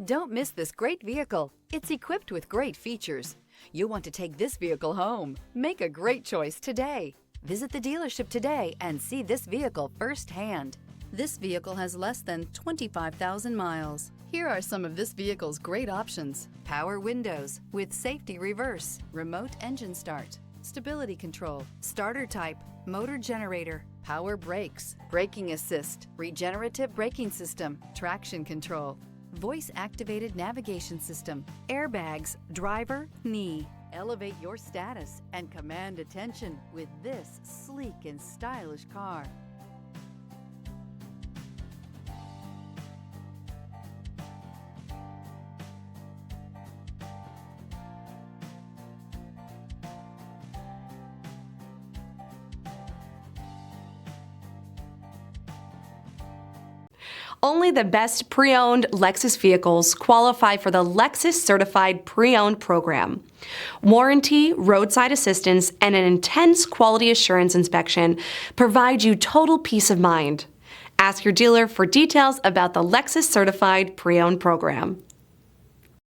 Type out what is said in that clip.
Don't miss this great vehicle. It's equipped with great features. You'll want to take this vehicle home. Make a great choice today. Visit the dealership today and see this vehicle firsthand. This vehicle has less than 25,000 miles. Here are some of this vehicle's great options: power windows with safety reverse, remote engine start, stability control, starter type, motor generator, power brakes, braking assist, regenerative braking system, traction control, voice-activated navigation system, airbags, driver, knee. Elevate your status and command attention with this sleek and stylish car. Only the best pre-owned Lexus vehicles qualify for the Lexus Certified Pre-Owned program. Warranty, roadside assistance, and an intense quality assurance inspection provide you total peace of mind. Ask your dealer for details about the Lexus Certified Pre-Owned program.